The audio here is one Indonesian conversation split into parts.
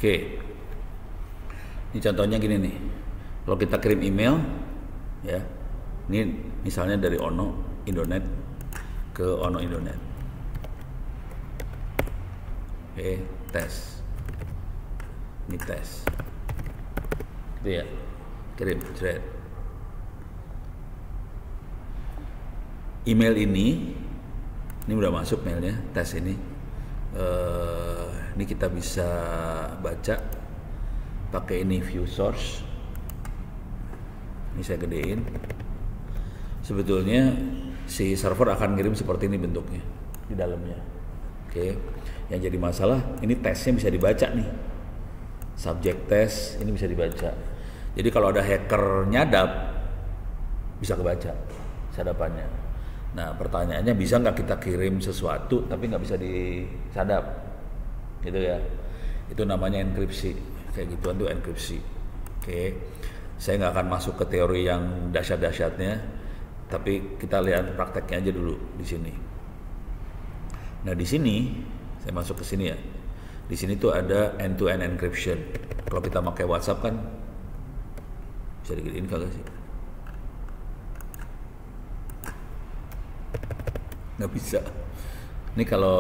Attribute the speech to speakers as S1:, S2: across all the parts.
S1: Oke, ini contohnya gini nih. Kalau kita kirim email, ya, ini misalnya dari Ono Indonet ke Ono Indonet. Oke, tes. Ini tes. Gitu ya. Kirim, thread. Email ini udah masuk mailnya, tes ini. Ini kita bisa baca pakai ini view source. Ini saya gedein. Sebetulnya si server akan ngirim seperti ini bentuknya di dalamnya. Oke. Yang jadi masalah ini tesnya bisa dibaca nih. Subject test ini bisa dibaca. Jadi kalau ada hacker nyadap bisa kebaca sadapannya. Nah pertanyaannya, bisa nggak kita kirim sesuatu tapi nggak bisa disadap, gitu ya? Itu namanya enkripsi. Kayak gituan tuh enkripsi. Oke, saya nggak akan masuk ke teori yang dahsyat-dahsyatnya, tapi kita lihat prakteknya aja dulu di sini. Nah di sini saya masuk ke sini ya. Di sini tuh ada end-to-end encryption. Kalau kita pakai WhatsApp kan bisa digedein kagak sih? Nggak bisa. Ini kalau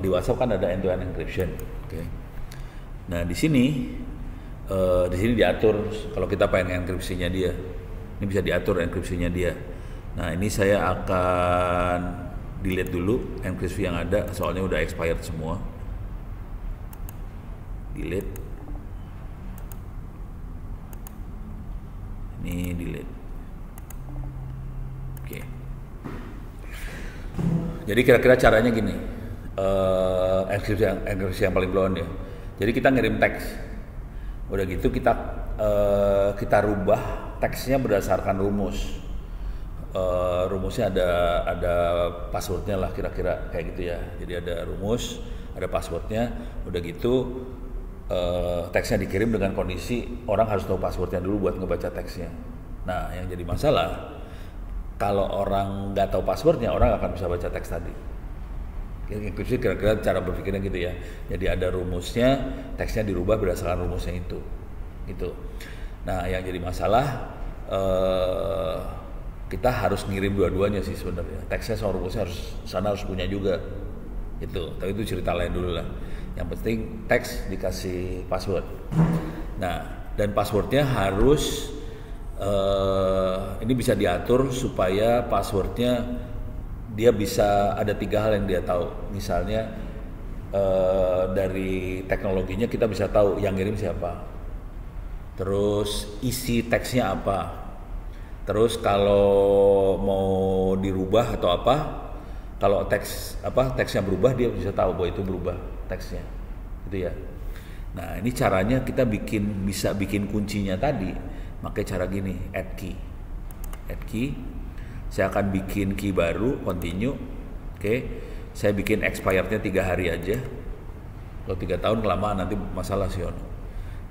S1: di WhatsApp kan ada end-to-end encryption. Oke. Nah di sini diatur kalau kita pengen enkripsinya dia. Ini bisa diatur enkripsinya dia. Nah ini saya akan delete dulu enkripsi yang ada, soalnya udah expired semua. Delete. Ini delete. Oke. Jadi kira-kira caranya gini, enkripsi yang paling blown ya. Jadi kita ngirim teks, udah gitu kita rubah teksnya berdasarkan rumus. Rumusnya ada passwordnya lah kira-kira kayak gitu ya. Jadi ada rumus, ada passwordnya. Udah gitu teksnya dikirim dengan kondisi orang harus tahu passwordnya dulu buat ngebaca teksnya. Nah yang jadi masalah, kalau orang nggak tahu passwordnya, orang akan bisa baca teks tadi. Enkripsi kira-kira cara berpikirnya gitu ya. Jadi ada rumusnya, teksnya dirubah berdasarkan rumusnya itu. Gitu. Nah yang jadi masalah, kita harus ngirim dua-duanya sih sebenarnya. Teksnya sama rumusnya harus punya juga. Gitu. Tapi itu cerita lain dulu lah. Yang penting teks dikasih password. Nah dan passwordnya harus ini bisa diatur supaya passwordnya dia bisa ada 3 hal yang dia tahu. Misalnya dari teknologinya kita bisa tahu yang ngirim siapa, terus isi teksnya apa, terus kalau mau dirubah atau apa, kalau teksnya berubah dia bisa tahu bahwa itu berubah teksnya, gitu ya. Nah ini caranya kita bisa bikin kuncinya tadi. Pakai cara gini, add key. Saya akan bikin key baru, continue. Oke. Saya bikin expirednya 3 hari aja. Kalau 3 tahun kelamaan nanti masalah sih Ono.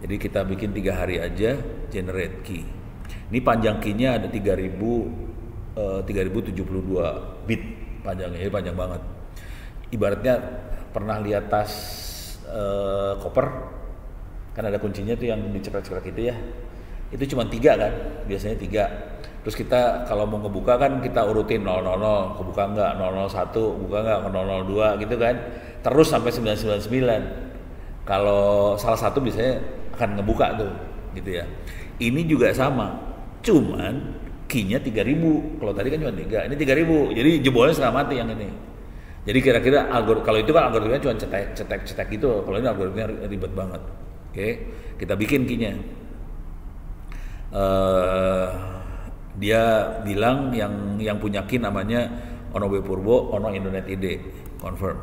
S1: Jadi kita bikin 3 hari aja, generate key. Ini panjang key-nya ada 3072 bit panjangnya, jadi panjang banget. Ibaratnya pernah lihat tas koper, kan ada kuncinya tuh yang dicekrek-cekrek itu ya. Itu cuma 3 kan, biasanya 3. Terus kita kalau mau ngebuka kan kita urutin 000, kebuka enggak, 001, buka enggak, 002 gitu kan. Terus sampai 999. Kalau salah satu biasanya akan ngebuka tuh, gitu ya. Ini juga sama, cuman key-nya 3000. Kalau tadi kan cuma 3, ini 3000. Jadi jebolnya setengah mati yang ini. Jadi kira-kira kalau itu kan algoritmanya cuma cetek gitu. Kalau ini algoritmanya ribet banget. Oke, kita bikin key-nya. Dia bilang yang punya key namanya Ono W Purbo, Ono Indonet ID, confirm.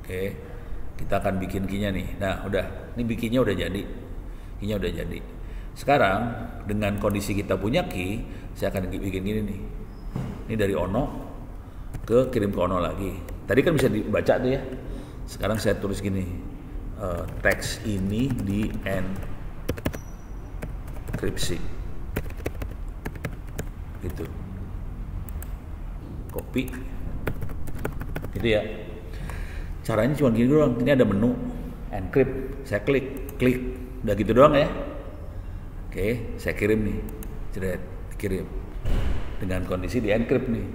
S1: Oke, kita akan bikin key-nya nih. Nah, udah, ini bikinnya udah jadi. Key-nya udah jadi. Sekarang dengan kondisi kita punya key, saya akan bikin gini nih. Ini dari Ono kirim ke Ono lagi. Tadi kan bisa dibaca tuh ya. Sekarang saya tulis gini, teks ini di enkripsi, gitu. Copy, gitu ya. Caranya cuma gini doang. Ini ada menu, encrypt, saya klik, udah gitu doang ya. Oke, saya kirim nih, jeret, dikirim dengan kondisi di encrypt nih.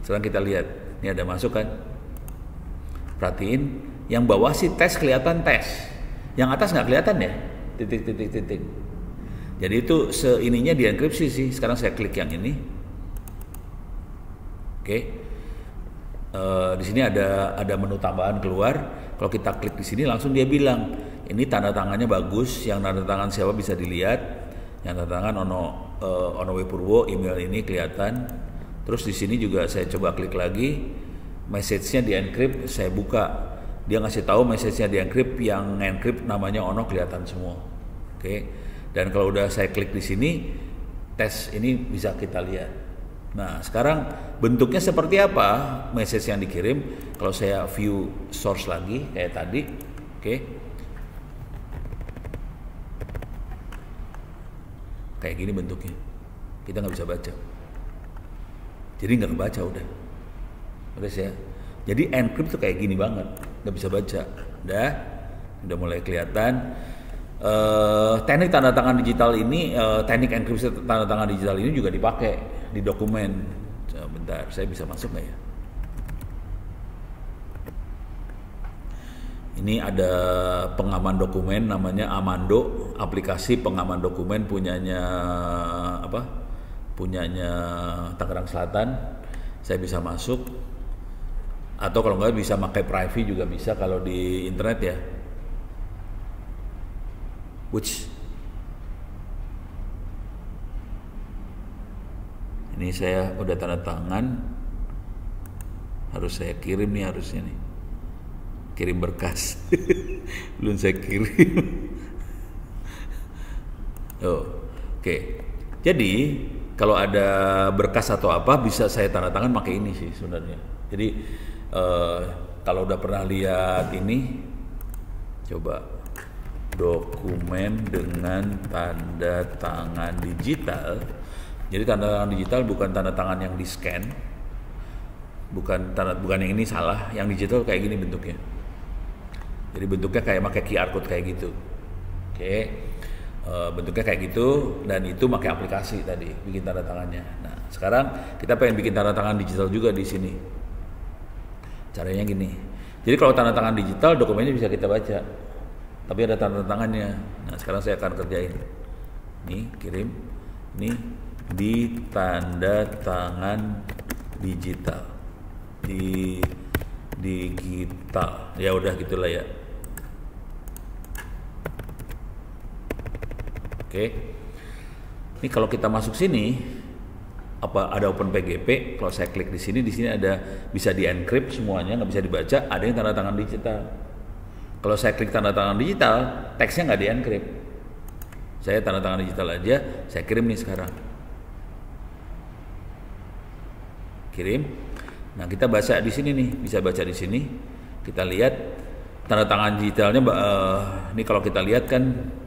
S1: Sekarang kita lihat, ini ada masuk kan? Perhatiin, yang bawah sih tes kelihatan tes, yang atas nggak kelihatan ya, titik. Jadi itu seininya dienkripsi sih. Sekarang saya klik yang ini, oke. Di sini ada menu tambahan keluar. Kalau kita klik di sini langsung dia bilang ini tanda tangannya bagus, yang tanda tangan siapa bisa dilihat, yang tanda tangan Ono W Purwo, email ini kelihatan. Terus di sini juga saya coba klik lagi, message-nya di encrypt, saya buka, dia ngasih tahu message-nya di encrypt, yang encrypt namanya Ono kelihatan semua, oke. Dan kalau udah saya klik di sini, tes ini bisa kita lihat. Nah, sekarang bentuknya seperti apa message yang dikirim? Kalau saya view source lagi kayak tadi, oke. Kayak gini bentuknya, kita nggak bisa baca. Jadi nggak kebaca udah ya. Jadi encrypt tuh kayak gini banget, nggak bisa baca. Udah mulai kelihatan. Teknik tanda tangan digital ini, teknik enkripsi tanda tangan digital ini juga dipakai di dokumen. Bentar, saya bisa masuk nggak ya? Ini ada pengaman dokumen namanya Amando, aplikasi pengaman dokumen punyanya Tangerang Selatan. Saya bisa masuk, atau kalau nggak bisa pakai Privy juga bisa kalau di internet ya. Ini saya udah tanda tangan, harus saya kirim nih, harusnya nih kirim berkas. Belum saya kirim. Oke. Jadi kalau ada berkas atau apa bisa saya tanda tangan pakai ini sih sebenarnya. Jadi kalau udah pernah lihat ini, coba dokumen dengan tanda tangan digital. Jadi tanda tangan digital bukan tanda tangan yang di scan, bukan yang ini salah, yang digital kayak gini bentuknya. Jadi bentuknya kayak pakai QR code kayak gitu, oke. Bentuknya kayak gitu, dan itu pakai aplikasi tadi bikin tanda tangannya. Nah sekarang kita pengen bikin tanda tangan digital juga di sini. Caranya gini. Jadi kalau tanda tangan digital dokumennya bisa kita baca, tapi ada tanda tangannya. Nah sekarang saya akan kerjain. Nih kirim, nih di tanda tangan digital, di digital. Ya udah gitulah ya. Oke. Ini kalau kita masuk sini, apa ada OpenPGP? Kalau saya klik di sini ada bisa di encrypt semuanya, nggak bisa dibaca. Ada yang tanda tangan digital. Kalau saya klik tanda tangan digital, teksnya nggak di encrypt. Saya tanda tangan digital aja, saya kirim nih sekarang. Kirim. Nah kita baca di sini nih, bisa baca di sini. Kita lihat tanda tangan digitalnya. Ini kalau kita lihat kan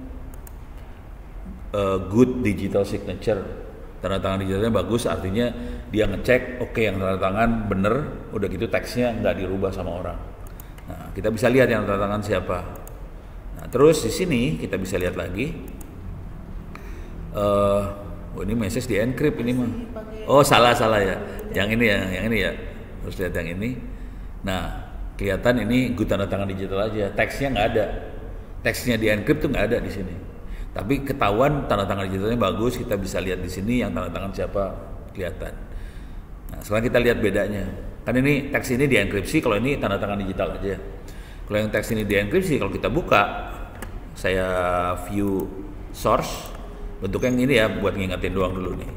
S1: good digital signature, tanda tangan digitalnya bagus, artinya dia ngecek oke, yang tanda tangan bener, udah gitu teksnya nggak dirubah sama orang. Nah kita bisa lihat yang tanda tangan siapa. Nah terus di sini kita bisa lihat lagi, ini message di encrypt ini mah. Oh salah ya, yang ini ya, harus lihat yang ini. Nah kelihatan ini good tanda tangan digital aja, teksnya nggak ada, teksnya di encrypt tuh nggak ada di sini. Tapi ketahuan tanda tangan digitalnya bagus, kita bisa lihat di sini yang tanda tangan siapa kelihatan. Nah, sekarang kita lihat bedanya. Kan ini teks ini dienkripsi, kalau ini tanda tangan digital aja. Kalau yang teks ini dienkripsi, kalau kita buka, saya view source, bentuknya yang ini ya, buat ngingetin doang dulu nih.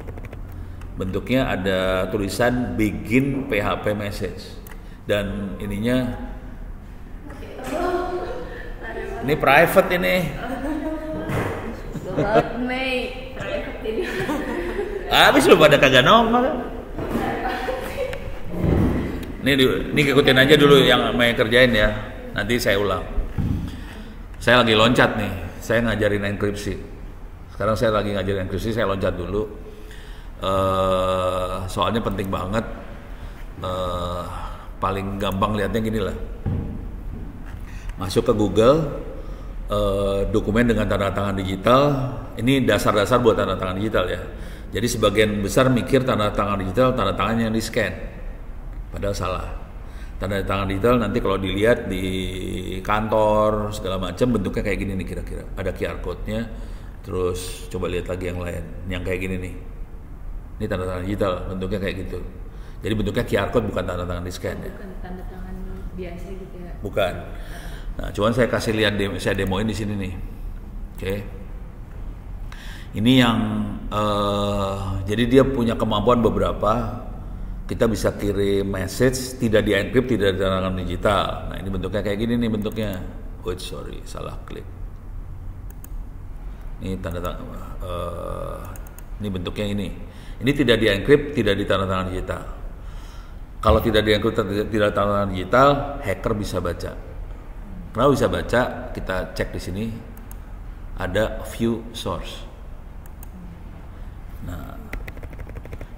S1: Bentuknya ada tulisan begin PHP message, dan ininya ini private ini. Habis lu pada kagak nongol. Ini ikutin aja dulu yang mau kerjain ya. Nanti saya ulang. Saya lagi loncat nih. Saya ngajarin enkripsi. Sekarang saya lagi ngajarin enkripsi. Saya loncat dulu. Soalnya penting banget. Paling gampang lihatnya gini lah. masuk ke Google, dokumen dengan tanda tangan digital. Ini dasar-dasar buat tanda tangan digital ya. Jadi sebagian besar mikir tanda tangan digital, tanda tangan yang di scan, padahal salah. Tanda tangan digital nanti kalau dilihat di kantor segala macam bentuknya kayak gini nih kira-kira. Ada QR code-nya. Terus coba lihat lagi yang lain, yang kayak gini nih. Ini tanda tangan digital, bentuknya kayak gitu. Jadi bentuknya QR code, bukan tanda tangan di scan ya.
S2: Bukan tanda tangan biasa gitu ya.
S1: Bukan. Nah, cuman saya kasih lihat, saya demoin di sini nih. Oke. Ini yang jadi dia punya kemampuan beberapa. Kita bisa kirim message tidak di encrypt, tidak di tanda tangan digital. Nah, ini bentuknya kayak gini nih bentuknya. Oh, sorry, salah klik. Ini tanda tangan. Ini bentuknya ini. Ini tidak di encrypt, tidak di tanda tangan digital. Kalau tidak di encrypt, tidak tanda tangan digital, hacker bisa baca. Kenapa bisa baca? Kita cek di sini. Ada view source. Nah,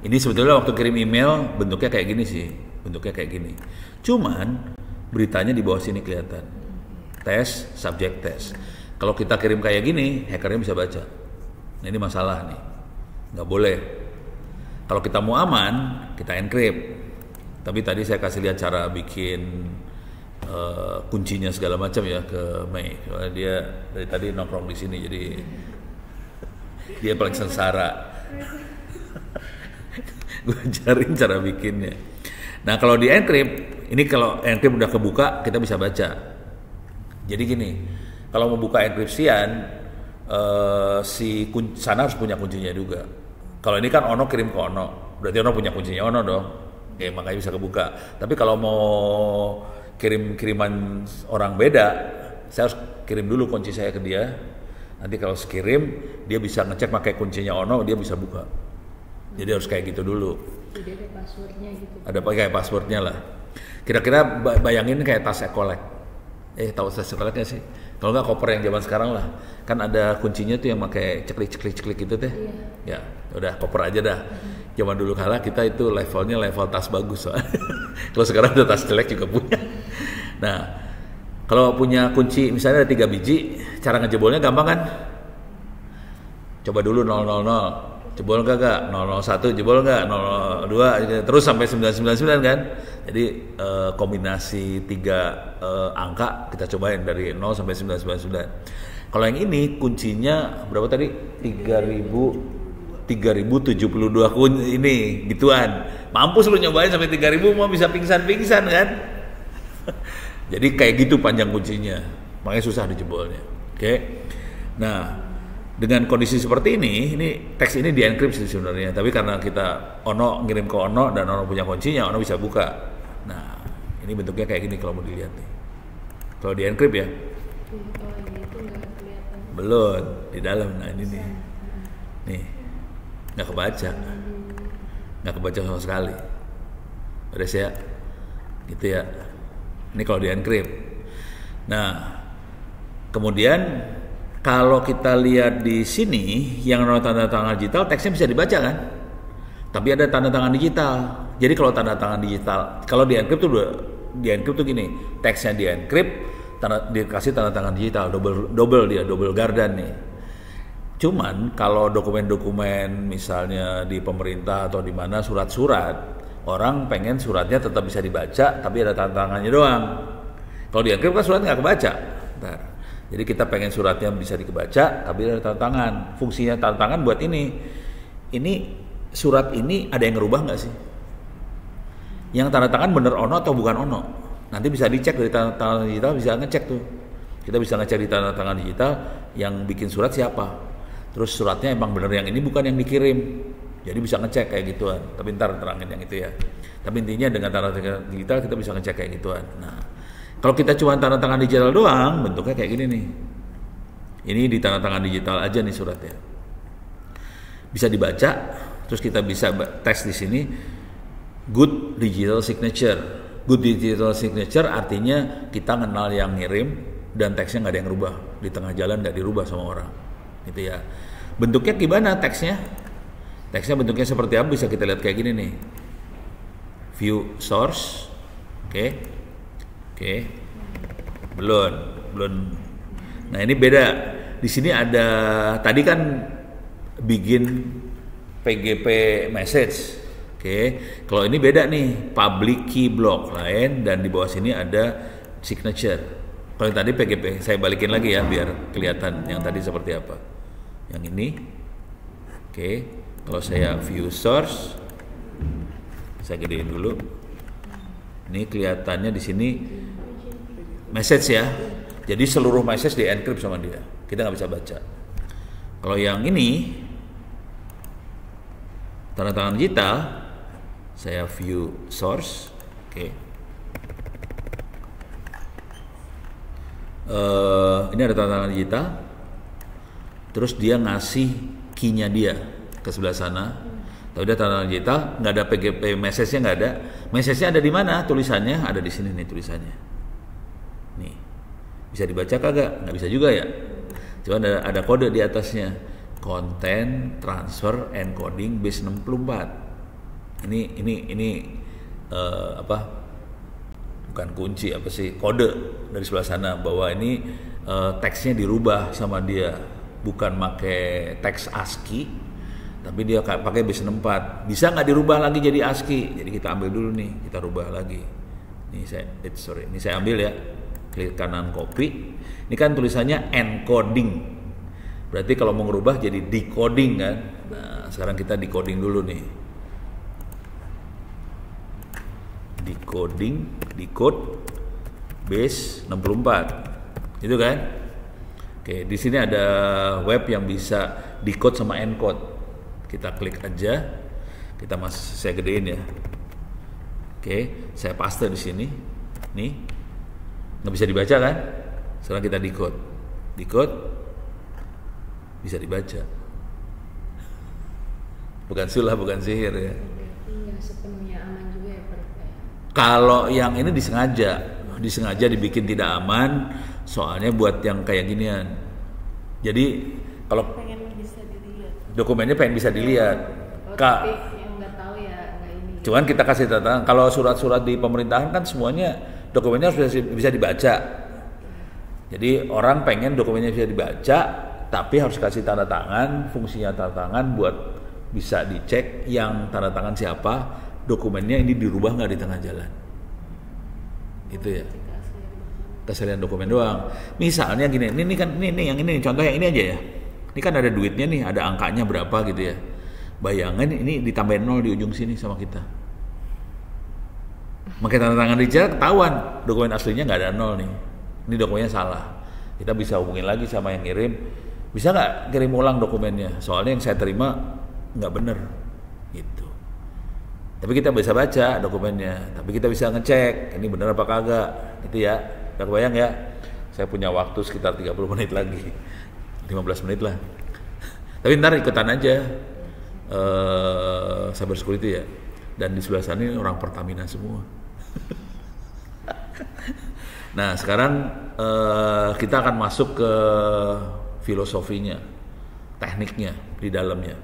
S1: ini sebetulnya waktu kirim email bentuknya kayak gini sih, bentuknya kayak gini. Cuman beritanya di bawah sini kelihatan. Tes, subject test. Kalau kita kirim kayak gini, hackernya bisa baca. Nah, ini masalah nih, nggak boleh. Kalau kita mau aman, kita encrypt. Tapi tadi saya kasih lihat cara bikin kuncinya segala macam ya ke Mei. Soalnya dia dari tadi nongkrong di sini, jadi dia paling sengsara. Gue ajarin cara bikinnya. Nah, kalau di encrypt, ini kalau encrypt udah kebuka, kita bisa baca. Jadi gini, kalau mau buka enkripsian, sana harus punya kuncinya juga. Kalau ini kan Ono kirim ke Ono, berarti Ono punya kuncinya Ono dong. Oke, makanya bisa kebuka. Tapi kalau mau kiriman orang beda, saya harus kirim dulu kunci saya ke dia. Nanti kalau kirim, dia bisa ngecek pakai kuncinya Ono, dia bisa buka. Jadi harus kayak gitu dulu.
S2: Jadi ada passwordnya gitu.
S1: Ada kayak passwordnya lah. Kira-kira bayangin kayak tas ekolek. Tahu tas ekolek nggak sih? Kalau nggak koper yang zaman sekarang lah. Kan ada kuncinya tuh yang pakai ceklik gitu teh. Iya. Ya, udah koper aja dah. Zaman dulu kala kita itu levelnya level tas bagus soalnya. Kalau sekarang ada tas jelek juga punya. Nah, kalau punya kunci misalnya ada 3 biji, cara ngejebolnya gampang kan? Coba dulu 000. Jebol enggak? 001 jebol enggak? 002 terus sampai 999 kan? Jadi kombinasi 3 angka kita cobain dari 0 sampai 999. Kalau yang ini kuncinya berapa tadi? 3072 ini gituan. Mampus lu nyobain sampai 3000 mau bisa pingsan kan? Jadi kayak gitu panjang kuncinya. Makanya susah dijebolnya. Oke. Nah, dengan kondisi seperti ini teks ini dienkripsi sebenarnya, tapi karena kita Ono ngirim ke Ono dan Ono punya kuncinya, Ono bisa buka. Nah, ini bentuknya kayak gini kalau mau dilihat nih. Kalau dienkrip ya.
S2: Oh, ini itu nggak kelihatan.
S1: Belum di dalam. Nah, ini nih. Nih. Nggak kebaca sama sekali. Udah ya. Gitu ya. Ini kalau dienkrip. Nah, kemudian kalau kita lihat di sini yang tanda tangan digital, teksnya bisa dibaca kan? Tapi ada tanda tangan digital. Jadi kalau tanda tangan digital, kalau di encrypt tuh gini, teksnya di encrypt, dikasih tanda tangan digital, double gardan nih. Cuman kalau dokumen-dokumen misalnya di pemerintah atau di mana surat-surat, orang pengen suratnya tetap bisa dibaca, tapi ada tanda tangannya doang. Kalau di encrypt kan surat nggak kebaca. Bentar. Jadi kita pengen suratnya bisa dibaca, tapi ada tanda tangan. Fungsinya tanda tangan buat ini surat ini ada yang ngerubah nggak sih? Yang tanda tangan bener Ono atau bukan Ono? Nanti bisa dicek dari tanda tangan digital, bisa ngecek tuh. Kita bisa ngecek di tanda tangan digital yang bikin surat siapa. Terus suratnya emang bener yang ini bukan yang dikirim. Jadi bisa ngecek kayak gituan. Tapi ntar terangin yang itu ya. Tapi intinya dengan tanda tangan digital kita bisa ngecek kayak gituan. Nah, kalau kita cuma tanda tangan digital doang, bentuknya kayak gini nih. Ini di tanda tangan digital aja nih suratnya. Bisa dibaca, terus kita bisa tes di sini. Good digital signature. Good digital signature artinya kita kenal yang ngirim dan teksnya nggak ada yang rubah. Di tengah jalan nggak dirubah sama orang. Gitu ya. Bentuknya gimana teksnya? Teksnya bentuknya seperti apa? Bisa kita lihat kayak gini nih. View source. Oke. belum. Nah ini beda. Di sini ada tadi kan begin PGP message. Oke, kalau ini beda nih, public key block lain dan di bawah sini ada signature. Kalau yang tadi PGP, saya balikin lagi ya biar kelihatan yang tadi seperti apa. Yang ini, oke. Kalau saya view source, saya gedein dulu. Ini kelihatannya di sini message ya. Jadi seluruh message di encrypt sama dia. Kita nggak bisa baca. Kalau yang ini tanda tangan digital, saya view source, oke. Ini ada tanda tangan digital. Terus dia ngasih key-nya dia ke sebelah sana. Tapi udah tanda tangan digital, nggak ada PGP message-nya nggak ada. Message-nya ada di mana? Tulisannya ada di sini nih tulisannya. Nih, bisa dibaca kagak? Nggak bisa juga ya. Cuma ada kode di atasnya. Content transfer encoding base 64. Ini apa? Bukan kunci apa sih? Kode dari sebelah sana bahwa ini teksnya dirubah sama dia, bukan pakai teks ASCII, tapi dia pakai base 64. Bisa nggak dirubah lagi jadi ASCII? Jadi kita ambil dulu nih, kita rubah lagi. Ini saya ambil ya. Klik kanan copy. Ini kan tulisannya encoding. Berarti kalau mau ngerubah jadi decoding kan. Nah, sekarang kita decoding dulu nih. Decode base 64. Itu kan? Oke, di sini ada web yang bisa decode sama encode. Kita klik aja. Saya gedein ya. Oke, saya paste di sini. Nih. Nggak bisa dibaca kan? Sekarang kita decode bisa dibaca. Bukan sulap, bukan sihir ya.
S2: Berarti nggak sepenuhnya aman juga ya Pak?
S1: Kalau yang ini disengaja dibikin tidak aman, soalnya buat yang kayak ginian. Jadi kalau dokumennya pengen bisa dilihat.
S2: Tapi yang nggak tahu ya nggak ini.
S1: Cuman kita kasih tanda. Kalau surat-surat di pemerintahan kan semuanya dokumennya harus bisa dibaca. Jadi orang pengen dokumennya bisa dibaca, tapi harus kasih tanda tangan. Fungsinya tanda tangan buat bisa dicek yang tanda tangan siapa, dokumennya ini dirubah nggak di tengah jalan. Itu ya. Kesalian dokumen doang. Misalnya gini, ini kan yang ini contoh yang ini aja ya. Ini kan ada duitnya nih, ada angkanya berapa gitu ya. Bayangin ini ditambahin 0 di ujung sini sama kita. Makin tanda tangan digital ketahuan dokumen aslinya nggak ada 0 nih. Ini dokumennya salah. Kita bisa hubungin lagi sama yang ngirim. Bisa nggak kirim ulang dokumennya? Soalnya yang saya terima nggak bener gitu. Tapi kita bisa baca dokumennya. Tapi kita bisa ngecek ini bener apa kagak. Gitu ya. Udah kebayang ya? Saya punya waktu sekitar 30 menit lagi. 15 menit lah. Tapi ntar ikutan aja. Cyber security ya. Dan di sebelah sana ini orang Pertamina semua. Nah sekarang kita akan masuk ke filosofinya, tekniknya di dalamnya.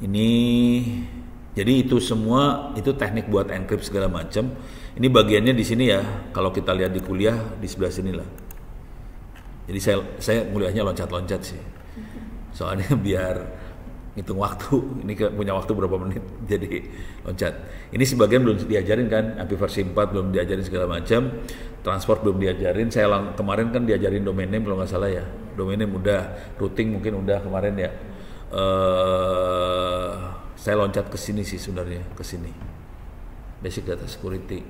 S1: Ini jadi itu semua itu teknik buat encrypt segala macam. Ini bagiannya di sini ya. Kalau kita lihat di kuliah di sebelah sini lah. Jadi saya kuliahnya loncat-loncat sih. Soalnya biar hitung waktu, ini punya waktu berapa menit, jadi loncat. Ini sebagian belum diajarin kan, API versi 4 belum diajarin segala macam, transport belum diajarin. Saya kemarin kan diajarin domain name kalau nggak salah ya, domain name udah, routing mungkin udah kemarin ya. Saya loncat ke sini sih sebenarnya, ke sini. Basic data security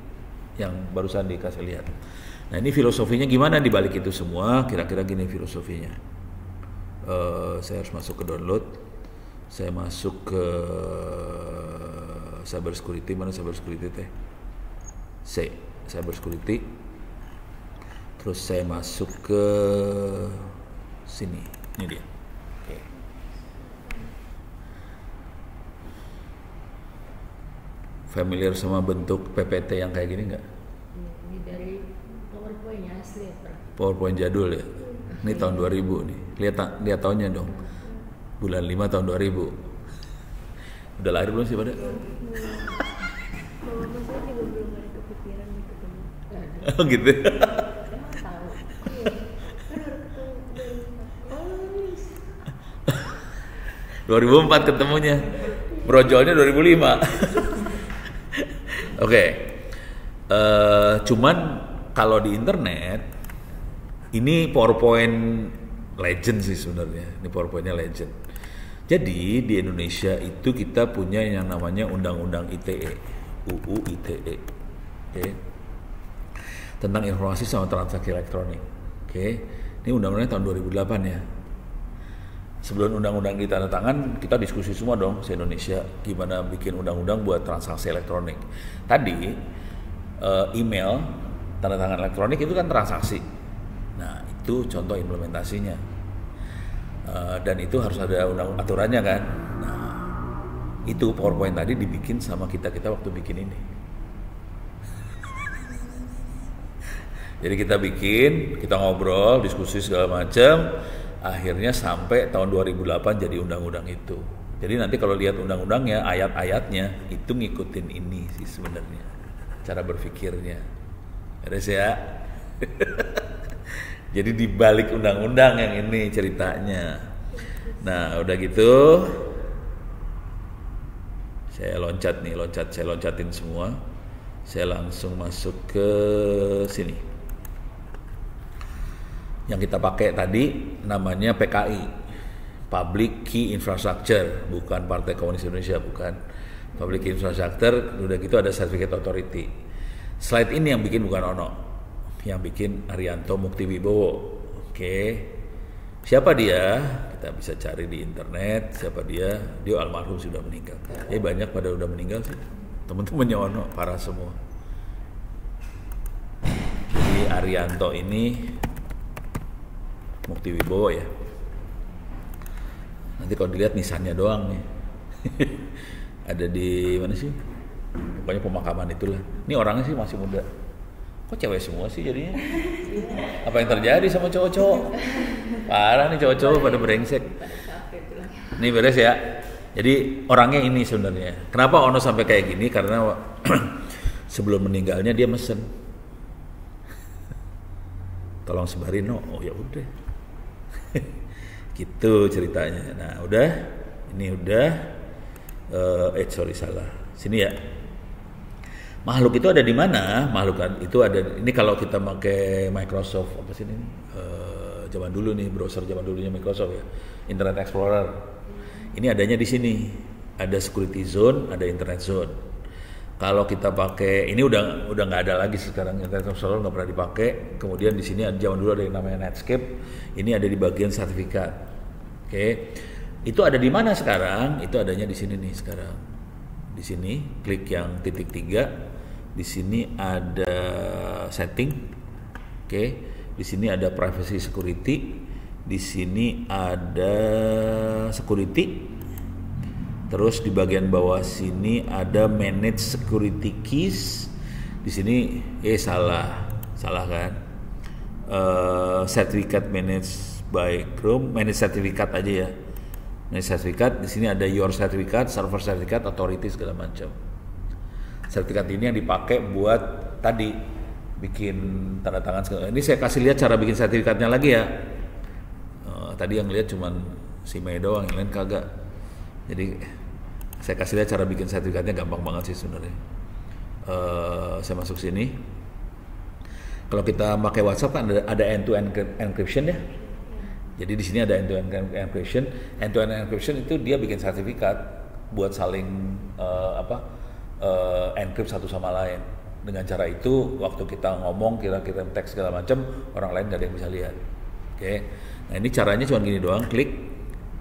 S1: yang barusan dikasih lihat. Nah ini filosofinya gimana di balik itu semua? Kira-kira gini filosofinya. Saya harus masuk ke download. Saya masuk ke cyber security. Mana cyber security teh? Cyber security. Terus saya masuk ke sini. Ini dia. Oke. Familiar sama bentuk PPT yang kayak gini nggak?
S2: Ini dari PowerPoint-nya asli ya Pak?
S1: PowerPoint jadul ya. Ini tahun 2000 nih. Lihat tahunnya dong. Bulan 5 tahun 2000. Udah lahir belum sih pada?
S2: Mama saya juga belum ada kepikiran gitu.
S1: Oh gitu. ...2004 ketemunya, brojolnya 2005. Oke. Cuman kalau di internet ini PowerPoint legend sih sebenarnya. Ini PowerPointnya legend. Jadi di Indonesia itu kita punya yang namanya Undang-Undang ITE, UU ITE, oke, tentang informasi sama transaksi elektronik. Oke, ini undang-undangnya tahun 2008 ya. Sebelum undang-undang ditandatangan, kita diskusi semua dong se-Indonesia gimana bikin undang-undang buat transaksi elektronik. Tadi email tanda tangan elektronik itu kan transaksi. Nah, itu contoh implementasinya. Dan itu harus ada aturannya kan. Nah, itu PowerPoint tadi dibikin sama kita waktu bikin ini. Jadi kita bikin, kita ngobrol, diskusi segala macam. Akhirnya sampai tahun 2008 jadi undang-undang itu. Jadi nanti kalau lihat undang-undangnya, ayat-ayatnya itu ngikutin ini sih sebenarnya. Cara berpikirnya. Beres ya? Jadi dibalik undang-undang yang ini ceritanya. Nah, udah gitu. Saya loncatin semua. Saya langsung masuk ke sini. Yang kita pakai tadi namanya PKI, Public Key Infrastructure, bukan Partai Komunis Indonesia, bukan. Public Key Infrastructure, udah gitu ada Certificate Authority. Slide ini yang bikin bukan Ono, yang bikin Arianto Muktiwibowo. Oke, siapa dia? Kita bisa cari di internet. Siapa dia? Dia almarhum sudah meninggal. Banyak pada udah meninggal sih. Teman-temannya Ono, parah semua. Jadi Arianto ini Muktiwibowo ya. Nanti kalau dilihat nisannya doang nih. Ada di mana sih? Pokoknya pemakaman itulah. Ini orangnya sih masih muda. Kok cewek semua sih jadinya? Apa yang terjadi sama cowok-cowok? Parah nih cowok-cowok pada brengsek. Ini beres ya. Jadi orangnya ini sebenarnya. Kenapa Ono sampai kayak gini? Karena sebelum meninggalnya dia mesen. Tolong sebarin, oh ya udah. Gitu ceritanya. Nah udah, ini udah. Salah. Sini ya. Makhluk itu ada di mana? Makhluk itu ada. Ini kalau kita pakai Microsoft apa sih ini? Zaman dulu nih, browser zaman dulunya Microsoft ya. Internet Explorer. Ini adanya di sini. Ada security zone, ada internet zone. Kalau kita pakai, ini udah nggak ada lagi sekarang, Internet Explorer nggak pernah dipakai. Kemudian di sini zaman dulu ada yang namanya Netscape. Ini ada di bagian sertifikat. Oke. Itu ada di mana sekarang? Itu adanya di sini nih sekarang. Di sini klik yang titik 3. Di sini ada setting. Oke. Di sini ada privacy security. Di sini ada security. Terus di bagian bawah sini ada manage security keys. Di sini salah kan? Certificate manage by Chrome, manage certificate aja ya. Manage certificate, di sini ada your certificate, server certificate, authority segala macam. Sertifikat ini yang dipakai buat tadi bikin tanda tangan segala. Ini saya kasih lihat cara bikin sertifikatnya lagi ya. Tadi yang lihat cuman si Mei doang, yang lain kagak. Jadi saya kasih lihat cara bikin sertifikatnya, gampang banget sih sebenarnya. Saya masuk sini. Kalau kita pakai WhatsApp kan ada end-to-end encryption ya. Jadi di sini ada end-to-end encryption. End-to-end encryption itu dia bikin sertifikat buat saling encrypt satu sama lain. Dengan cara itu waktu kita ngomong, kita teks segala macam, orang lain nggak ada yang bisa lihat. Oke. Nah ini caranya cuma gini doang, klik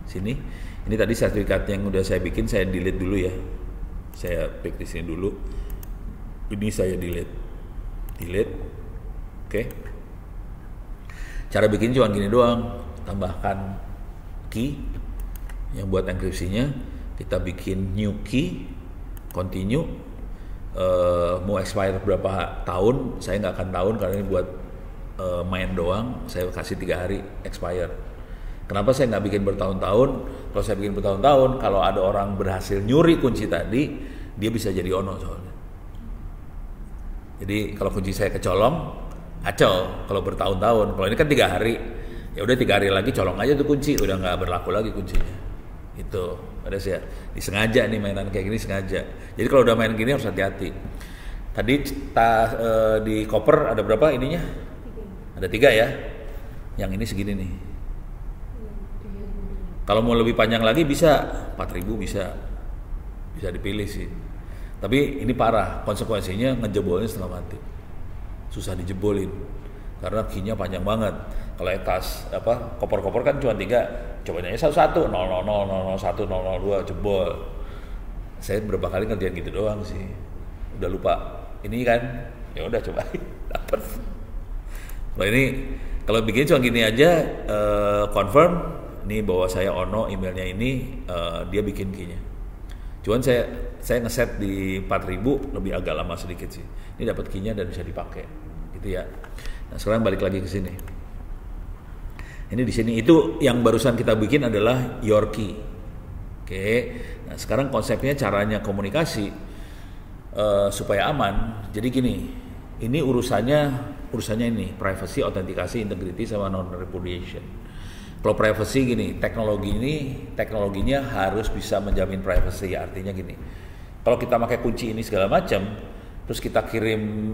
S1: sini. Ini tadi sertifikat yang udah saya bikin, saya delete dulu ya. Saya klik di sini dulu. Ini saya delete. Oke. Cara bikin cuma gini doang. Tambahkan key yang buat enkripsinya, kita bikin new key, continue, mau expire berapa tahun, saya nggak akan tahun karena ini buat main doang, saya kasih 3 hari expire. Kenapa saya nggak bikin bertahun-tahun? Kalau saya bikin bertahun-tahun, kalau ada orang berhasil nyuri kunci tadi, dia bisa jadi Ono soalnya. Jadi kalau kunci saya kecolong, Kacau kalau bertahun-tahun. Kalau ini kan 3 hari, ya udah 3 hari lagi colong aja tuh kunci, udah nggak berlaku lagi kuncinya. Itu ada sih ya. Disengaja nih mainan kayak gini sengaja. Jadi kalau udah main gini harus hati-hati. Tadi di koper ada berapa ininya? Ada 3 ya. Yang ini segini nih. Kalau mau lebih panjang lagi bisa 4.000 bisa dipilih sih. Tapi ini parah, konsekuensinya ngejebolnya setengah mati. Susah dijebolin karena key-nya panjang banget. Kalau tas koper-koper kan cuma 3, cobain aja 11 000 001 002 jebol. Saya berapa kali ngerjain gitu doang sih. Udah lupa. Ini kan ya udah cobain dapat. Kalau ini kalau bikin cuma gini aja confirm ini bahwa saya Ono emailnya ini dia bikin key-nya. Cuman saya ngeset di 4.000 lebih agak lama sedikit sih. Ini dapat key-nya dan bisa dipakai, gitu ya. Nah sekarang balik lagi ke sini. Ini di sini itu yang barusan kita bikin adalah your key. Oke. Nah sekarang konsepnya caranya komunikasi supaya aman. Jadi gini, ini urusannya ini privacy, autentikasi, integrity sama non repudiation. Kalau privacy gini, teknologinya harus bisa menjamin privacy. Artinya gini, kalau kita pakai kunci ini segala macam, terus kita kirim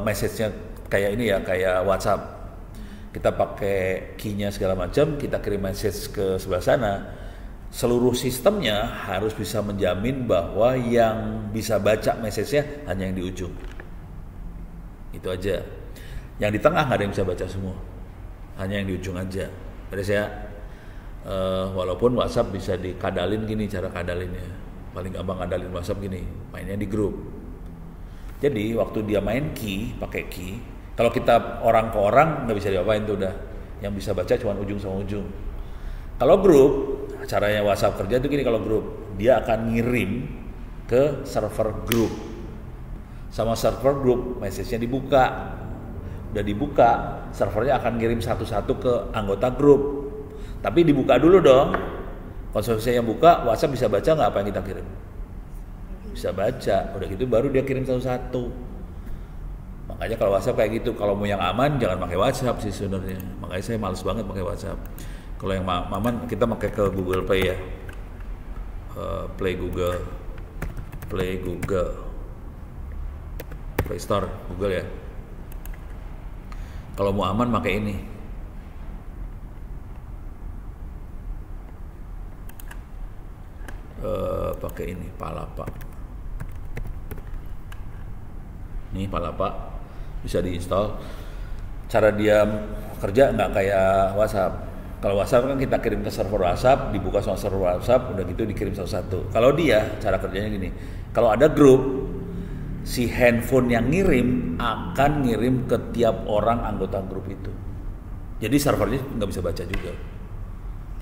S1: message-nya kayak ini ya, kayak WhatsApp, kita pakai key-nya segala macam, kita kirim message ke sebelah sana, seluruh sistemnya harus bisa menjamin bahwa yang bisa baca message-nya hanya yang di ujung. Itu aja. Yang di tengah nggak ada yang bisa baca semua, hanya yang di ujung aja. Beres ya. Walaupun WhatsApp bisa dikadalin gini, cara kadalinnya paling gampang kadalin WhatsApp gini, mainnya di grup. Jadi waktu dia main pakai key, kalau kita orang ke orang nggak bisa diapain tuh udah, yang bisa baca cuma ujung sama ujung. Kalau grup, caranya WhatsApp kerja tuh gini, kalau grup dia akan ngirim ke server grup, sama server grup message-nya dibuka. Udah dibuka, servernya akan ngirim satu-satu ke anggota grup. Tapi dibuka dulu dong. Konsumsi yang buka, WhatsApp bisa baca nggak apa yang kita kirim? Bisa baca. Udah gitu baru dia kirim satu-satu. Makanya kalau WhatsApp kayak gitu, kalau mau yang aman jangan pakai WhatsApp sih sebenarnya. Makanya saya males banget pakai WhatsApp. Kalau yang aman kita pakai ke Google Play ya. Play Store Google ya. Kalau mau aman pakai ini. Pakai ini Palapa. Ini Palapa bisa diinstal. Cara dia kerja nggak kayak WhatsApp. Kalau WhatsApp kan kita kirim ke server WhatsApp, dibuka sama server WhatsApp, udah gitu dikirim satu-satu. Kalau dia cara kerjanya gini. Kalau ada grup, si handphone yang ngirim akan ngirim ke tiap orang anggota grup itu. Jadi servernya nggak bisa baca juga.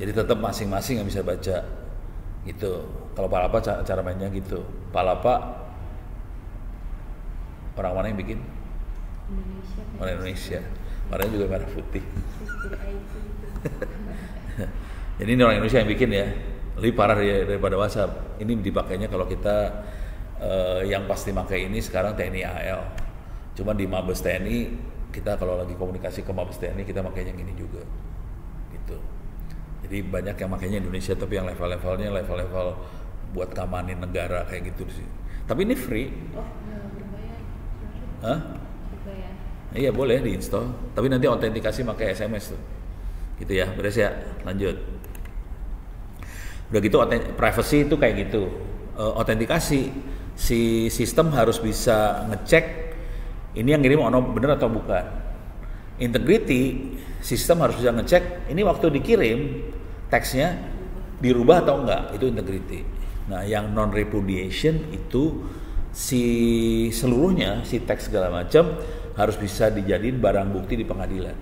S1: Jadi tetap masing-masing yang bisa baca. Gitu. Kalau Palapa cara mainnya gitu. Palapa orang mana yang bikin?
S2: Indonesia.
S1: Orang Indonesia. Warnanya juga merah putih. Jadi ini orang Indonesia yang bikin ya. Lebih parah daripada WhatsApp. Ini dipakainya kalau kita yang pasti pakai ini sekarang TNI AL. Cuma di Mabes TNI kita kalau lagi komunikasi ke Mabes TNI kita makainya gini juga. Gitu. Jadi banyak yang makainya Indonesia tapi yang level-levelnya level-level buat keamanan negara kayak gitu sih. Tapi ini free.
S2: Oh, berbayar.
S1: Hah?
S2: Berbayar.
S1: Iya boleh diinstal. Tapi nanti autentikasi pakai SMS tuh. Gitu ya, beres ya. Lanjut. Udah gitu privacy itu kayak gitu. Autentikasi si sistem harus bisa ngecek ini yang ngirim Ono bener atau bukan. Integrity sistem harus bisa ngecek ini waktu dikirim teksnya dirubah atau enggak, itu integrity. Nah yang non repudiation itu seluruhnya si teks segala macam harus bisa dijadiin barang bukti di pengadilan.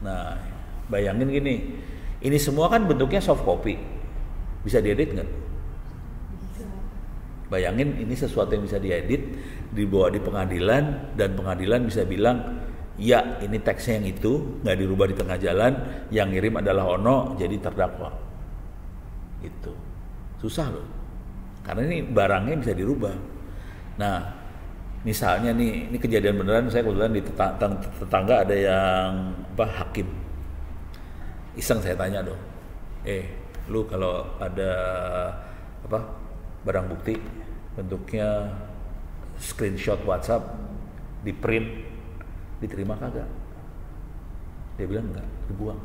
S1: Nah bayangin gini, ini semua kan bentuknya soft copy, bisa diedit nggak? Bayangin ini sesuatu yang bisa diedit, dibawa di pengadilan dan pengadilan bisa bilang, ya ini teksnya yang itu, nggak dirubah di tengah jalan, yang ngirim adalah Ono, jadi terdakwa. Itu susah loh, karena ini barangnya bisa dirubah. Nah Misalnya nih, ini kejadian beneran, saya kebetulan di tetangga ada yang hakim. Iseng saya tanya dong, lu kalau ada barang bukti bentuknya screenshot WhatsApp di print diterima kagak? Dia bilang enggak, dibuang.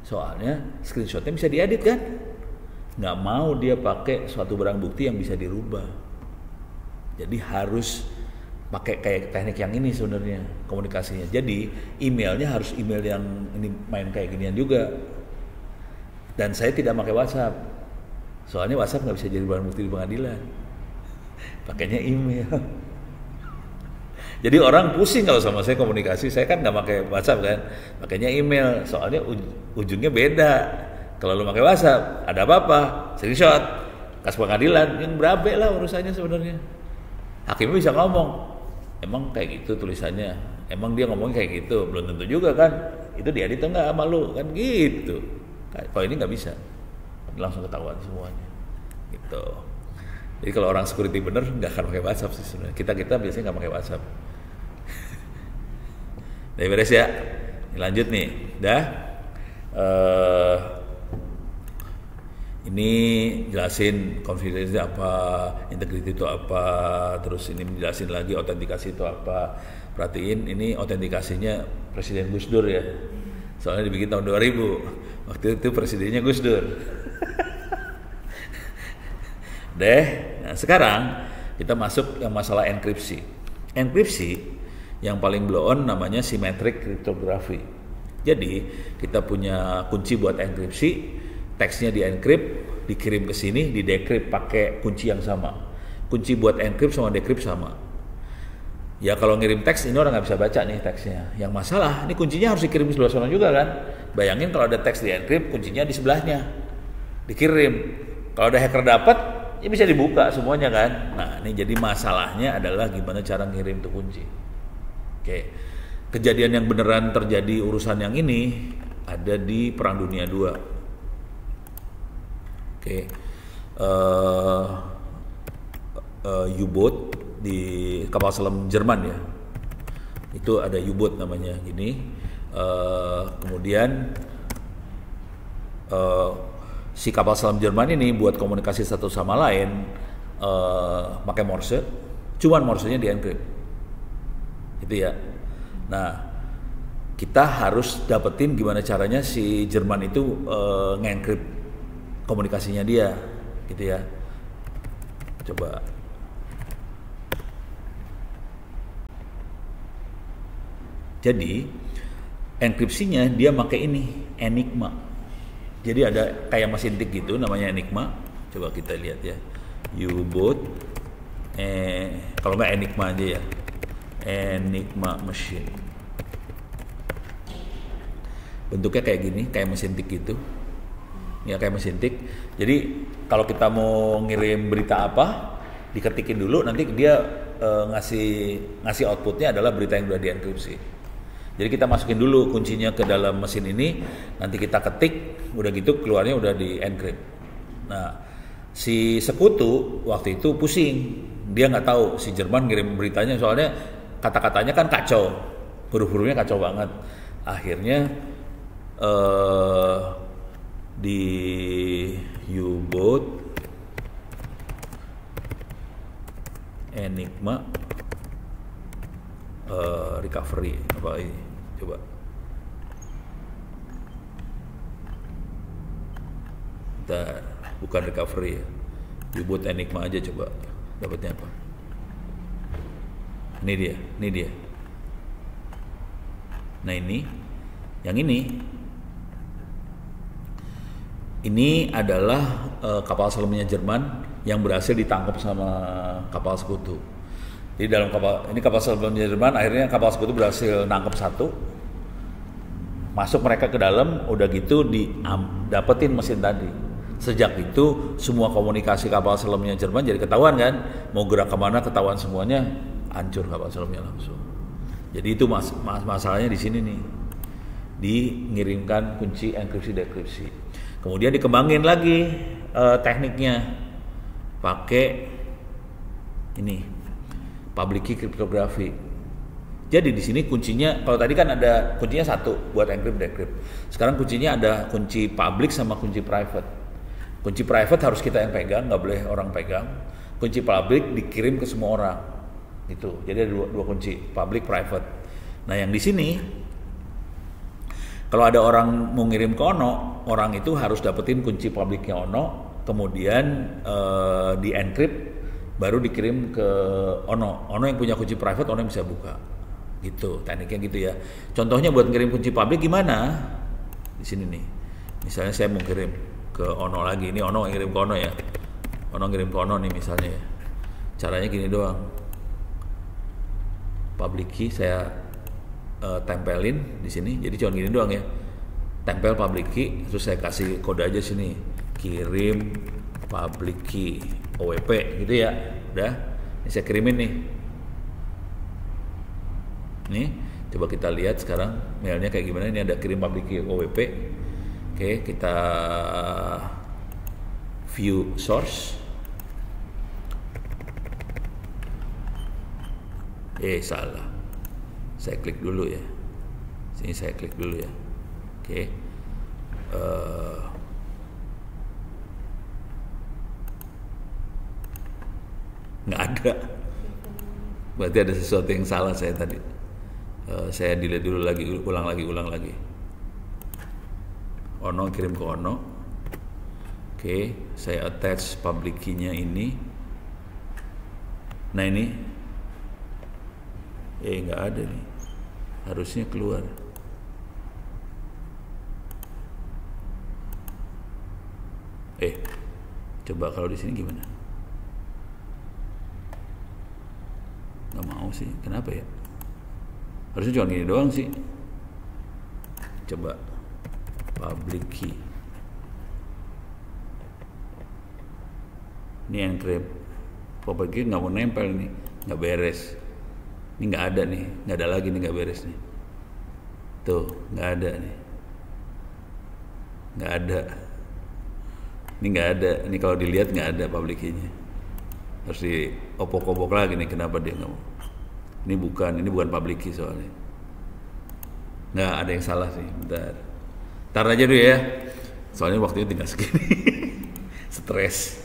S1: Soalnya screenshotnya bisa diedit kan? Nggak mau dia pakai suatu barang bukti yang bisa dirubah. Jadi harus pakai kayak teknik yang ini sebenarnya komunikasinya. Jadi emailnya harus email yang ini main kayak ginian juga. Dan saya tidak pakai WhatsApp. Soalnya WhatsApp nggak bisa jadi barang bukti di pengadilan. Pakainya email. Jadi orang pusing kalau sama saya komunikasi. Saya kan nggak pakai WhatsApp kan, pakainya email. Soalnya ujungnya beda. Kalau lu pakai WhatsApp, ada apa-apa, screenshot, kas pengadilan, yang berabe lah urusannya sebenarnya. Hakimnya bisa ngomong, emang kayak gitu tulisannya, emang dia ngomong kayak gitu, belum tentu juga kan, itu diedit enggak sama lu, kan gitu. Kalau ini nggak bisa, langsung ketahuan semuanya, gitu. Jadi kalau orang security bener nggak akan pakai WhatsApp sih sebenarnya. Kita biasanya nggak pakai WhatsApp. Udah beres ya, lanjut nih, dah. Ini jelasin confidence apa, integrity itu apa, terus ini menjelasin lagi autentikasi itu apa. Perhatiin ini autentikasinya Presiden Gus Dur ya. Soalnya dibikin tahun 2000. Waktu itu presidennya Gus Dur. Nah sekarang kita masuk yang masalah enkripsi. Enkripsi yang paling blow on namanya symmetric cryptography. Jadi kita punya kunci buat enkripsi, teksnya di-encrypt, dikirim ke sini, di-decrypt pakai kunci yang sama. Kunci buat encrypt sama decrypt sama. Ya kalau ngirim teks ini orang nggak bisa baca nih teksnya. Yang masalah, ini kuncinya harus dikirim di sebelah sana juga kan. Bayangin kalau ada teks di-encrypt, kuncinya di sebelahnya, dikirim. Kalau ada hacker dapat, ya bisa dibuka semuanya kan. Nah ini jadi masalahnya adalah gimana cara ngirim tuh kunci. Oke, kejadian yang beneran terjadi urusan yang ini ada di Perang Dunia II. Oke, U-boat di kapal selam Jerman ya, itu ada U-boat namanya gini. Kemudian si kapal selam Jerman ini buat komunikasi satu sama lain pakai Morse, cuman Morsenya di-encrypt, gitu ya. Nah, kita harus dapetin gimana caranya si Jerman itu nge-encrypt komunikasinya dia, gitu ya. Coba. Jadi enkripsinya dia pakai ini Enigma. Jadi ada kayak mesin tik gitu namanya Enigma. Coba kita lihat ya. U-boat. Kalau nggak Enigma aja ya. Enigma machine. Bentuknya kayak gini, kayak mesin tik gitu. Ya kayak mesin tik. Jadi kalau kita mau ngirim berita apa, diketikin dulu, nanti dia ngasih outputnya adalah berita yang udah dienkripsi. Jadi kita masukin dulu kuncinya ke dalam mesin ini, nanti kita ketik, udah gitu keluarnya udah di-encrypt. Nah, si sekutu waktu itu pusing, dia nggak tahu si Jerman ngirim beritanya, soalnya kata-katanya kan kacau, huruf-hurufnya kacau banget. Akhirnya di U-boat Enigma recovery apa ini, coba bentar, bukan recovery ya, U-boat Enigma aja, coba dapatnya apa. Ini dia. Nah yang ini adalah kapal selamnya Jerman yang berhasil ditangkap sama kapal sekutu. Jadi dalam kapal selamnya Jerman, akhirnya kapal sekutu berhasil nangkep satu, masuk mereka ke dalam, udah gitu dapetin mesin tadi. Sejak itu semua komunikasi kapal selamnya Jerman jadi ketahuan kan, mau gerak kemana ketahuan semuanya, hancur kapal selamnya langsung. Jadi itu masalahnya di sini nih, dingirimkan kunci enkripsi dekripsi. Kemudian dikembangin lagi tekniknya pakai ini public key cryptography. Jadi di sini kuncinya, kalau tadi kan ada kuncinya satu buat encrypt decrypt. Sekarang kuncinya ada kunci public sama kunci private. Kunci private harus kita yang pegang, nggak boleh orang pegang. Kunci public dikirim ke semua orang. Itu. Jadi ada dua kunci, public private. Nah, yang di sini kalau ada orang mau ngirim ke Ono, orang itu harus dapetin kunci publiknya Ono, kemudian di encrypt baru dikirim ke Ono. Ono yang punya kunci private, Ono yang bisa buka. Gitu, tekniknya gitu ya. Contohnya buat ngirim kunci publik gimana? Di sini nih. Misalnya saya mau kirim ke Ono lagi. Ini Ono yang ngirim ke Ono ya. Ono ngirim ke Ono nih misalnya ya. Caranya gini doang. Public key saya tempelin di sini. Jadi cuma gini doang ya. Tempel public key, terus saya kasih kode aja sini. Kirim public key OWP gitu ya. Udah. Ini saya kirimin nih. Nih, coba kita lihat sekarang mailnya kayak gimana. Ini ada kirim public key OWP. Oke, kita view source. Salah. Saya klik dulu ya. Sini saya klik dulu ya. Oke. Nggak ada. Berarti ada sesuatu yang salah saya tadi. Saya delete dulu lagi, ulang lagi. Ono kirim ke Ono. Oke, saya attach public key-nya ini. Nah ini, nggak ada nih. Harusnya keluar. Coba kalau di sini gimana? Nggak mau sih, kenapa ya? Harusnya cuma gini doang sih. Coba public key. Ini encrypt. Public key nggak mau nempel nih, nggak beres. Ini nggak ada nih, nggak ada lagi nih, nggak beres nih. Tuh, nggak ada nih. Nggak ada. Ini nggak ada. Ini kalau dilihat nggak ada public key-nya. Harus diopok-opok lagi nih, kenapa dia nggak mau. Ini bukan public key soalnya. Nggak, ada yang salah sih. Bentar aja dulu ya. Soalnya waktunya tinggal segini. Stres.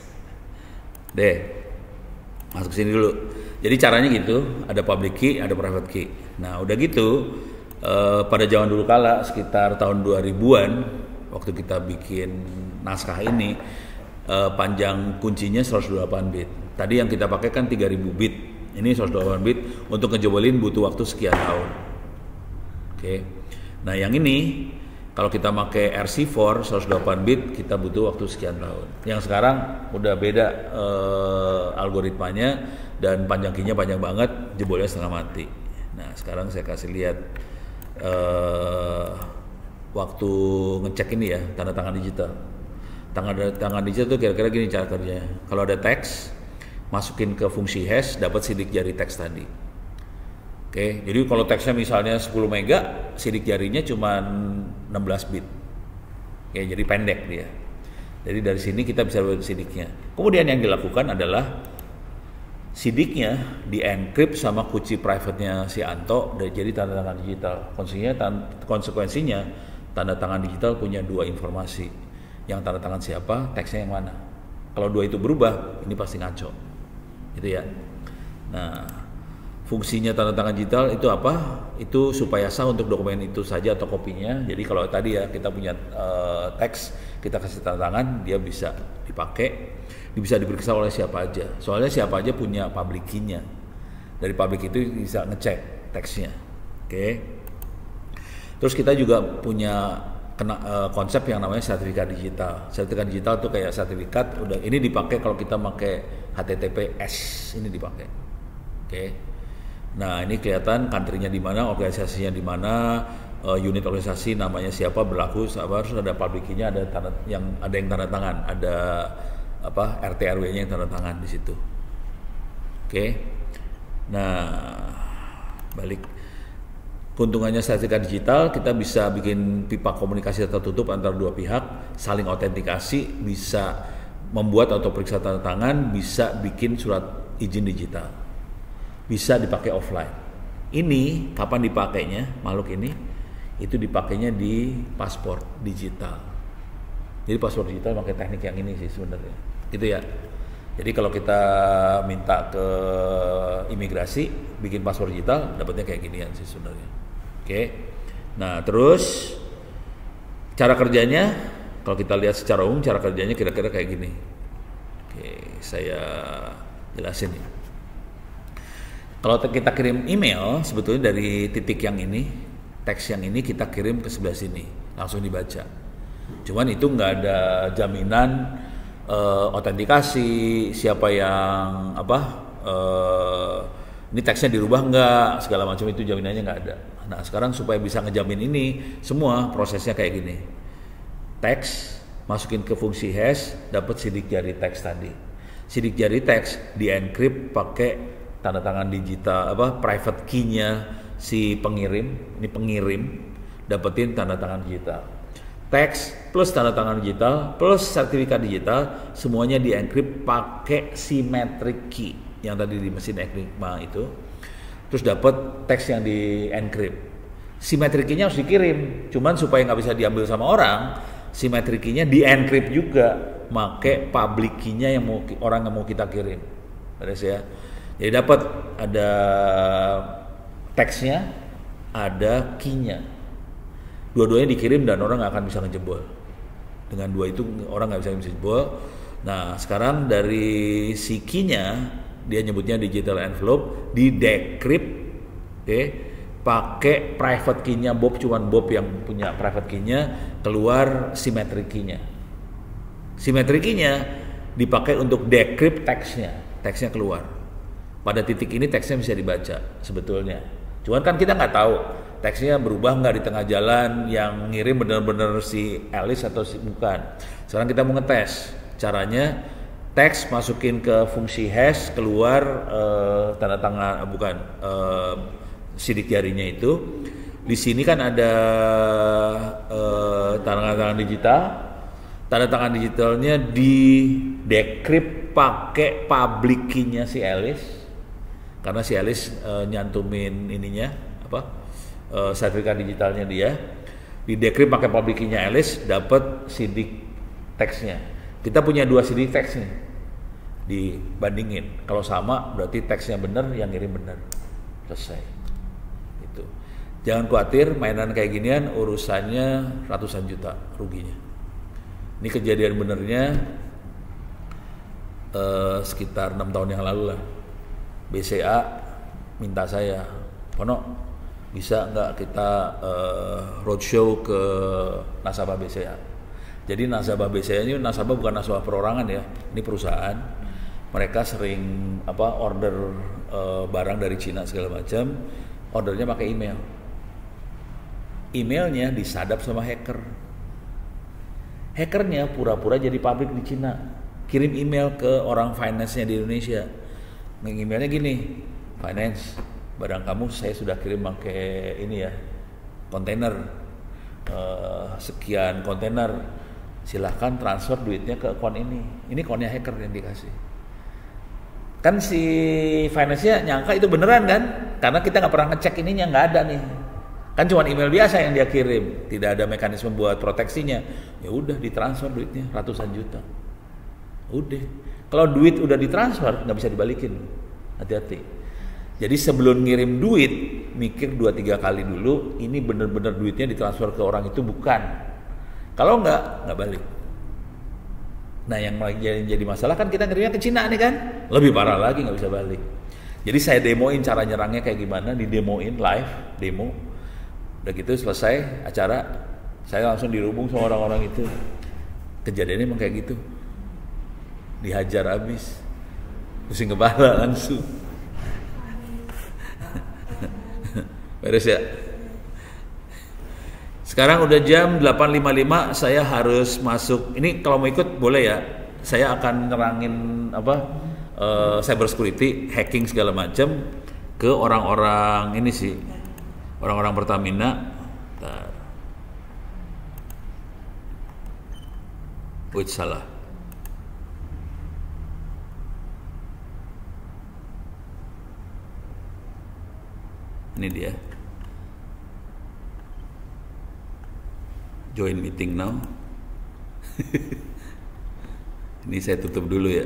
S1: Masuk sini dulu. Jadi caranya gitu, ada public key, ada private key. Nah, udah gitu, pada zaman dulu kala sekitar tahun 2000-an waktu kita bikin naskah ini, panjang kuncinya 128 bit. Tadi yang kita pakai kan 3000 bit. Ini 128 bit, untuk ngejebolin butuh waktu sekian tahun. Oke. Nah, yang ini kalau kita pakai RC4 128 bit kita butuh waktu sekian tahun. Yang sekarang udah beda algoritmanya dan panjang key-nya panjang banget, jebolnya setengah mati. Nah, sekarang saya kasih lihat waktu ngecek ini ya, tanda tangan digital. Tanda tangan digital itu kira-kira gini cara kerjanya. Kalau ada teks, masukin ke fungsi hash, dapat sidik jari teks tadi. Oke, jadi kalau teksnya misalnya 10 mega, sidik jarinya cuma 16 bit. Oke, jadi pendek dia. Jadi dari sini kita bisa buat sidiknya. Kemudian yang dilakukan adalah sidiknya di encrypt sama kunci private-nya si Anto, jadi tanda tangan digital. Konsekuensinya tanda tangan digital punya dua informasi. Yang tanda tangan siapa, teksnya yang mana. Kalau dua itu berubah, ini pasti ngaco. Gitu ya. Nah, fungsinya tanda tangan digital itu apa? Itu supaya sah untuk dokumen itu saja atau kopinya. Jadi kalau tadi ya kita punya teks, kita kasih tanda tangan, dia bisa dipakai, bisa diperiksa oleh siapa aja. Soalnya siapa aja punya public key-nya. Dari public itu bisa ngecek teksnya. Oke. Terus kita juga punya konsep yang namanya sertifikat digital. Sertifikat digital tuh kayak sertifikat udah ini dipakai kalau kita pakai HTTPS, ini dipakai. Oke. Nah, ini kelihatan country-nya di mana, organisasinya di mana, unit organisasi namanya siapa, berlaku harus ada public key-nya, ada yang tanda tangan, ada RT RW-nya yang tanda tangan di situ. Oke. Nah, balik. Keuntungannya sertifikat digital, kita bisa bikin pipa komunikasi tertutup antara dua pihak, saling autentikasi, bisa membuat atau periksa tanda tangan, bisa bikin surat izin digital. bisa dipakai offline. Ini kapan dipakainya makhluk ini? Itu dipakainya di paspor digital. Jadi paspor digital pakai teknik yang ini sih sebenarnya. Gitu ya. Jadi kalau kita minta ke imigrasi bikin paspor digital, dapatnya kayak ginian sih sebenarnya. Oke. Nah, terus cara kerjanya kalau kita lihat secara umum cara kerjanya kira-kira kayak gini. Oke, saya jelasin ya. Kalau kita kirim email sebetulnya dari titik yang ini, teks yang ini kita kirim ke sebelah sini, langsung dibaca. Cuman itu nggak ada jaminan autentikasi siapa yang ini teksnya dirubah nggak, segala macam itu jaminannya nggak ada. Nah sekarang supaya bisa ngejamin ini semua prosesnya kayak gini. Teks masukin ke fungsi hash, dapat sidik jari teks tadi. Sidik jari teks di encrypt pakai tanda tangan digital private key-nya si pengirim. Ini pengirim dapetin tanda tangan digital. Teks plus tanda tangan digital plus sertifikat digital semuanya di encrypt pakai symmetric key yang tadi di mesin Enigma itu. Terus dapat teks yang di encrypt. Symmetric key-nya harus dikirim. Cuman supaya nggak bisa diambil sama orang, symmetric key-nya di encrypt juga, pakai public key-nya yang orang yang mau kita kirim. Beres ya. Jadi dapat ada teksnya, ada key-nya. Dua-duanya dikirim dan orang nggak akan bisa ngejebol. Dengan dua itu orang nggak bisa ngejebol. Nah sekarang dari si key-nya, dia nyebutnya digital envelope, di decrypt, pakai private key-nya Bob, cuman Bob yang punya private key-nya, keluar symmetric key-nya. Symmetric key-nya dipakai untuk decrypt teksnya keluar. Pada titik ini teksnya bisa dibaca sebetulnya. Cuman kan kita nggak tahu teksnya berubah nggak di tengah jalan, yang ngirim benar-benar si Alice atau si bukan. Sekarang kita mau ngetes. Caranya teks masukin ke fungsi hash, keluar tanda tangan sidik jarinya itu. Di sini kan ada tanda tangan digital. Tanda tangan digitalnya di decrypt pakai public key-nya si Alice. Karena si Alice nyantumin ininya sertifikat digitalnya dia. Di decrypt pakai public key-nya Alice, dapat sidik teksnya. Kita punya dua sidik teks nih. Dibandingin. Kalau sama berarti teksnya benar, yang ngirim benar. Selesai. Itu. Jangan khawatir, mainan kayak ginian urusannya ratusan juta ruginya. Ini kejadian benernya sekitar 6 tahun yang lalu lah. BCA minta saya, Pono bisa nggak kita roadshow ke nasabah BCA. Jadi nasabah BCA ini nasabah bukan nasabah perorangan ya, ini perusahaan. Mereka sering order barang dari Cina segala macam, ordernya pakai email. Emailnya disadap sama hacker. Hackernya pura-pura jadi pabrik di Cina, kirim email ke orang finance-nya di Indonesia. Emailnya gini, finance, barang kamu saya sudah kirim pakai ini ya, kontainer, sekian kontainer, silahkan transfer duitnya ke akun ini. Ini akunnya hacker yang dikasih. Kan si finance-nya nyangka itu beneran kan, karena kita nggak pernah ngecek ininya, nggak ada nih. Kan cuma email biasa yang dia kirim, tidak ada mekanisme buat proteksinya. Ya udah ditransfer duitnya ratusan juta. Udah. Kalau duit udah ditransfer nggak bisa dibalikin. Hati-hati. Jadi sebelum ngirim duit, mikir 2-3 kali dulu, ini bener-bener duitnya ditransfer ke orang itu bukan. Kalau nggak balik. Nah yang jadi masalah kan kita ngirimnya ke Cina nih kan, lebih parah lagi nggak bisa balik. Jadi saya demoin cara nyerangnya kayak gimana, didemoin live demo. Udah gitu selesai acara, saya langsung dirubung sama orang-orang itu. Kejadiannya emang kayak gitu, dihajar abis, pusing kepala langsung. Beres ya. Sekarang udah jam 8.55, saya harus masuk. Ini kalau mau ikut boleh ya. Saya akan nerangin cyber security, hacking segala macam ke orang-orang ini sih. Orang-orang Pertamina. Bentar. Salah. Ini dia. Join meeting now. Ini saya tutup dulu ya.